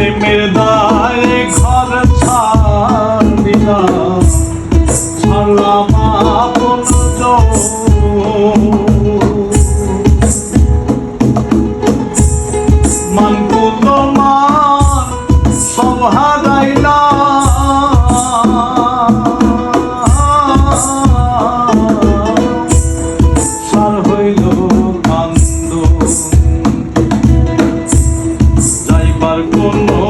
প্রেমের দায়ে ঘর ছাড় দিলাম, ছাড়লাম আপন জন। মানবো তোমার সব হারাইলাম, সার হইল কান্দ, যাইবার কোনো